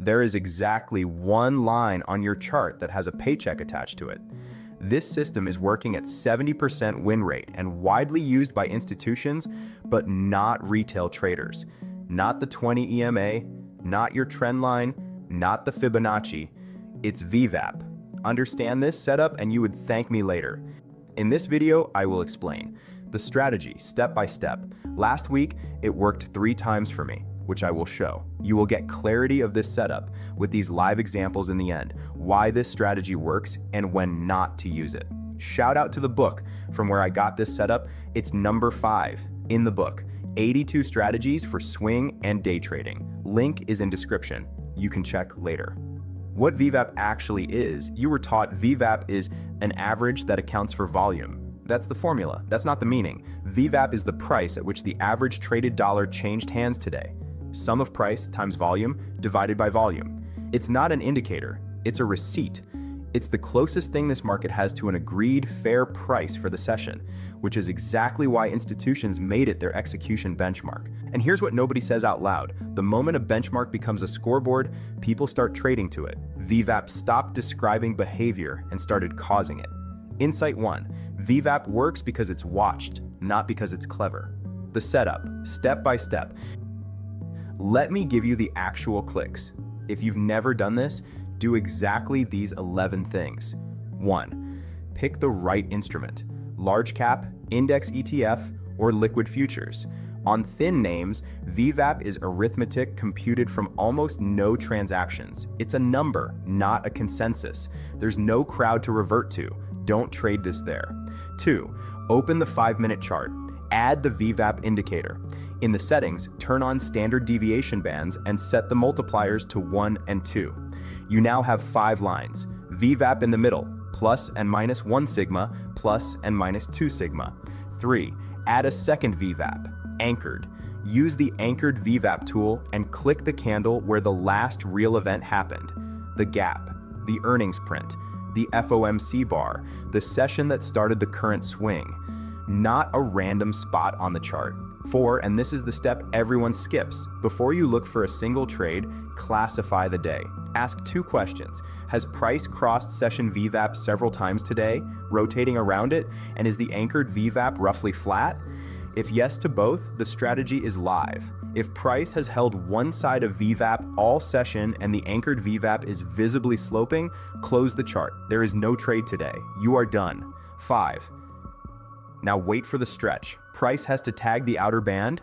There is exactly one line on your chart that has a paycheck attached to it. This system is working at 70% win rate and widely used by institutions, but not retail traders. Not the 20 EMA, not your trend line, not the Fibonacci. It's VWAP. Understand this setup and you would thank me later. In this video, I will explain the strategy step by step. Last week, it worked 3 times for me, which I will show. You will get clarity of this setup with these live examples in the end, why this strategy works and when not to use it. Shout out to the book from where I got this setup. It's number 5 in the book, 82 strategies for swing and day trading. Link is in description. You can check later. What VWAP actually is, you were taught VWAP is an average that accounts for volume. That's the formula. That's not the meaning. VWAP is the price at which the average traded dollar changed hands today. Sum of price times volume divided by volume. It's not an indicator, it's a receipt. It's the closest thing this market has to an agreed fair price for the session, which is exactly why institutions made it their execution benchmark. And here's what nobody says out loud. The moment a benchmark becomes a scoreboard, people start trading to it. VWAP stopped describing behavior and started causing it. Insight 1. VWAP works because it's watched, not because it's clever. The setup, step by step. Let me give you the actual clicks. If you've never done this, do exactly these 11 things. 1. Pick the right instrument. Large cap, index ETF, or liquid futures. On thin names, VWAP is arithmetic computed from almost no transactions. It's a number, not a consensus. There's no crowd to revert to. Don't trade this there. 2. Open the 5-minute chart. Add the VWAP indicator. In the settings, turn on standard deviation bands and set the multipliers to 1 and 2. You now have 5 lines. VWAP in the middle, plus and minus 1 sigma, plus and minus 2 sigma. 3. Add a second VWAP, anchored. Use the anchored VWAP tool and click the candle where the last real event happened. The gap, the earnings print, the FOMC bar, the session that started the current swing. Not a random spot on the chart. 4, and this is the step everyone skips. Before you look for a single trade, classify the day. Ask 2 questions. Has price crossed session VWAP several times today, rotating around it? And is the anchored VWAP roughly flat? If yes to both, the strategy is live. If price has held one side of VWAP all session and the anchored VWAP is visibly sloping, close the chart. There is no trade today. You are done. 5. Now wait for the stretch. Price has to tag the outer band,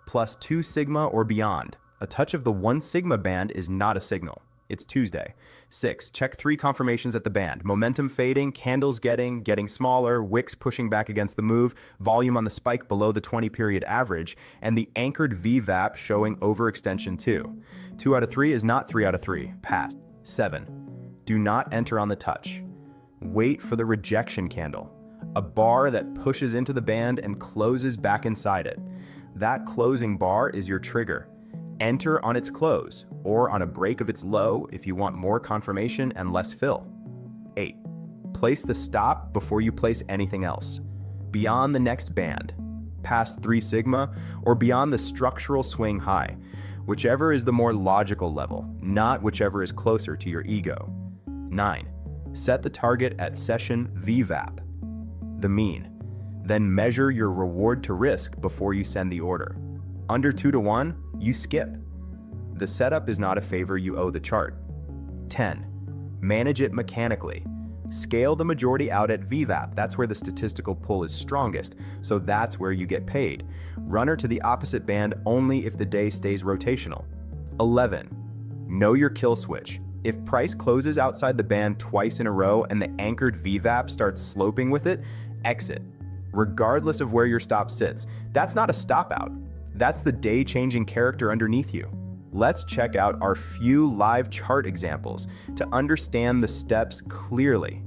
plus 2 sigma or beyond. A touch of the 1 sigma band is not a signal. It's Tuesday. 6. Check 3 confirmations at the band. Momentum fading, candles getting smaller, wicks pushing back against the move, volume on the spike below the 20-period average, and the anchored VWAP showing overextension too. 2 out of 3 is not 3 out of 3. Pass. 7. Do not enter on the touch. Wait for the rejection candle. A bar that pushes into the band and closes back inside it. That closing bar is your trigger. Enter on its close, or on a break of its low if you want more confirmation and less fill. 8. Place the stop before you place anything else. Beyond the next band, past 3 sigma, or beyond the structural swing high, whichever is the more logical level, not whichever is closer to your ego. 9. Set the target at session VWAP, the mean. Then measure your reward to risk before you send the order. Under 2 to 1, you skip. The setup is not a favor you owe the chart. 10. Manage it mechanically. Scale the majority out at VWAP. That's where the statistical pull is strongest, so that's where you get paid. Runner to the opposite band only if the day stays rotational. 11. Know your kill switch. If price closes outside the band twice in a row and the anchored VWAP starts sloping with it, exit, regardless of where your stop sits. That's not a stop out. That's the day-changing character underneath you. Let's check out our few live chart examples to understand the steps clearly.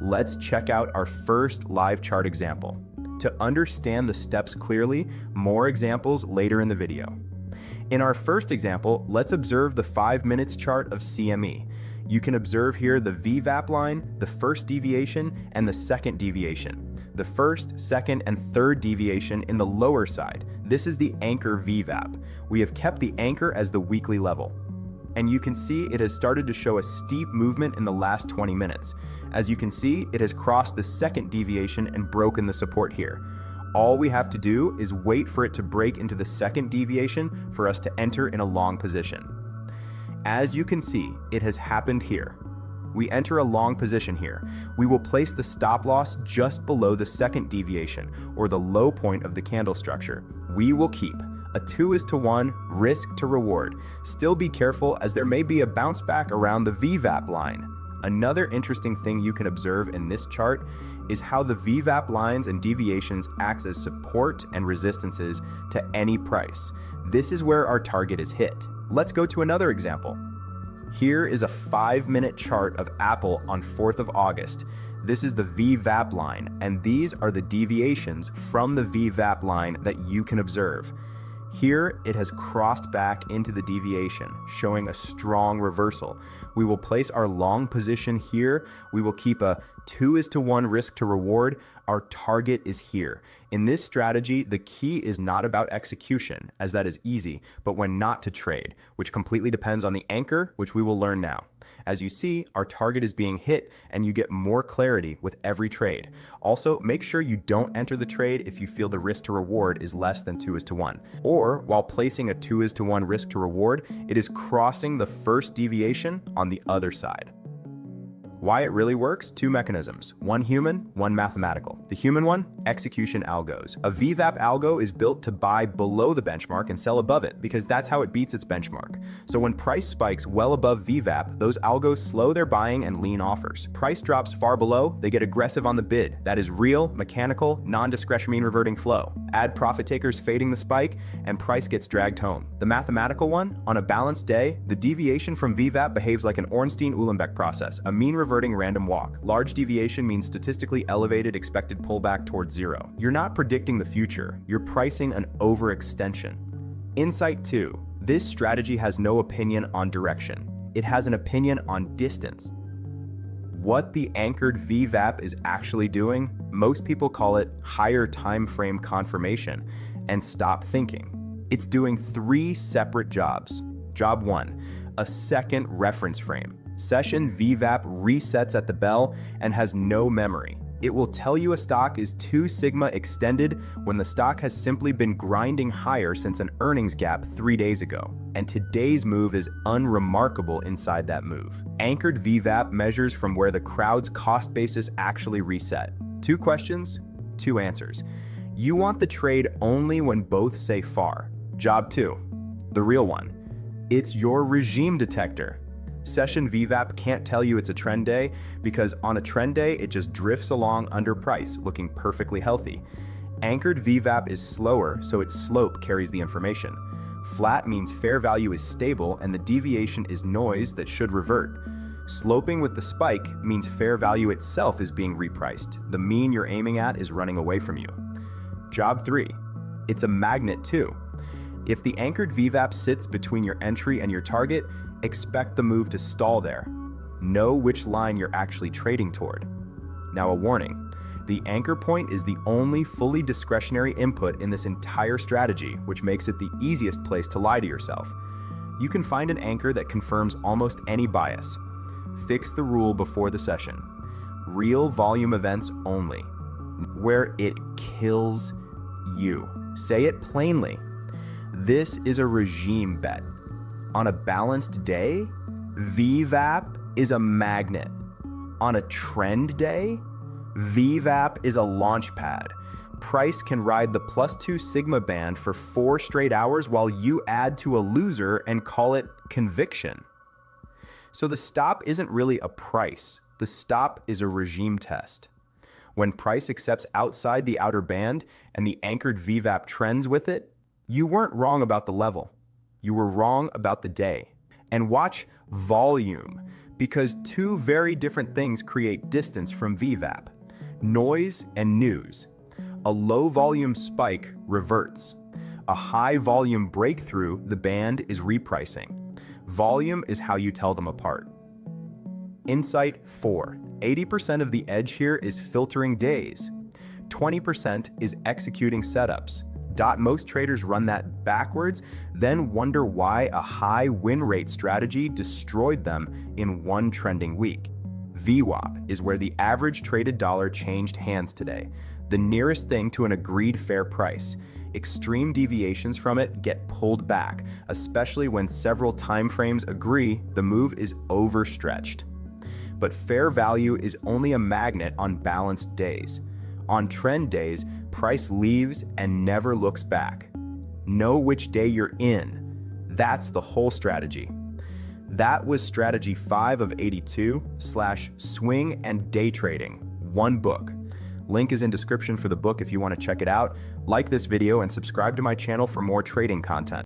Let's check out our first live chart example. To understand the steps clearly, more examples later in the video. In our first example, let's observe the 5 minutes chart of CME. You can observe here the VWAP line, the first deviation, and the second deviation. The first, second, and third deviation in the lower side. This is the anchor VWAP. We have kept the anchor as the weekly level. And you can see it has started to show a steep movement in the last 20 minutes. As you can see, it has crossed the second deviation and broken the support here. All we have to do is wait for it to break into the second deviation for us to enter in a long position. As you can see, it has happened here. We enter a long position here. We will place the stop loss just below the second deviation, or the low point of the candle structure. We will keep a 2:1 risk to reward. Still be careful, as there may be a bounce back around the VWAP line. Another interesting thing you can observe in this chart is how the VWAP lines and deviations acts as support and resistances to any price. This is where our target is hit. Let's go to another example. Here is a 5-minute chart of Apple on 4th of August. This is the VWAP line, and these are the deviations from the VWAP line that you can observe. Here, it has crossed back into the deviation, showing a strong reversal. We will place our long position here. We will keep a 2:1 risk to reward. Our target is here. In this strategy, the key is not about execution, as that is easy, but when not to trade, which completely depends on the anchor, which we will learn now. As you see, our target is being hit, and you get more clarity with every trade. Also, make sure you don't enter the trade if you feel the risk to reward is less than 2:1. Or, while placing a 2:1 risk to reward, it is crossing the first deviation on the other side. Why it really works? 2 mechanisms, one human, one mathematical. The human one, execution algos. A VWAP algo is built to buy below the benchmark and sell above it, because that's how it beats its benchmark. So when price spikes well above VWAP, those algos slow their buying and lean offers. Price drops far below, they get aggressive on the bid. That is real, mechanical, non-discretionary mean reverting flow. Add profit takers fading the spike, and price gets dragged home. The mathematical one, on a balanced day, the deviation from VWAP behaves like an Ornstein-Uhlenbeck process, a mean reverting random walk. Large deviation means statistically elevated expected pullback towards zero. You're not predicting the future, you're pricing an overextension. Insight 2. This strategy has no opinion on direction. It has an opinion on distance. What the anchored VWAP is actually doing, most people call it higher time frame confirmation, and stop thinking. It's doing 3 separate jobs. Job 1, a second reference frame. Session VWAP resets at the bell and has no memory. It will tell you a stock is 2 sigma extended when the stock has simply been grinding higher since an earnings gap 3 days ago. And today's move is unremarkable inside that move. Anchored VWAP measures from where the crowd's cost basis actually reset. 2 questions, 2 answers. You want the trade only when both say far. Job 2, the real one. It's your regime detector. Session VWAP can't tell you it's a trend day because on a trend day, it just drifts along under price, looking perfectly healthy. Anchored VWAP is slower, so its slope carries the information. Flat means fair value is stable and the deviation is noise that should revert. Sloping with the spike means fair value itself is being repriced. The mean you're aiming at is running away from you. Job 3. It's a magnet too. If the anchored VWAP sits between your entry and your target, expect the move to stall there. Know which line you're actually trading toward. Now a warning, the anchor point is the only fully discretionary input in this entire strategy, which makes it the easiest place to lie to yourself. You can find an anchor that confirms almost any bias. Fix the rule before the session. Real volume events only, where it kills you. Say it plainly. This is a regime bet. On a balanced day, VWAP is a magnet. On a trend day, VWAP is a launch pad. Price can ride the +2 sigma band for 4 straight hours while you add to a loser and call it conviction. So the stop isn't really a price. The stop is a regime test. When price accepts outside the outer band and the anchored VWAP trends with it, you weren't wrong about the level. You were wrong about the day. And watch volume, because 2 very different things create distance from VWAP. Noise and news. A low volume spike reverts. A high volume breakthrough, the band is repricing. Volume is how you tell them apart. Insight 4. 80% of the edge here is filtering days. 20% is executing setups. Most traders run that backwards, then wonder why a high win rate strategy destroyed them in one trending week. VWAP is where the average traded dollar changed hands today, the nearest thing to an agreed fair price. Extreme deviations from it get pulled back, especially when several time frames agree the move is overstretched. But fair value is only a magnet on balanced days. On trend days, price leaves and never looks back. Know which day you're in. That's the whole strategy. That was strategy 5 of 82 / swing and day trading, one book. Link is in description for the book if you want to check it out. Like this video and subscribe to my channel for more trading content.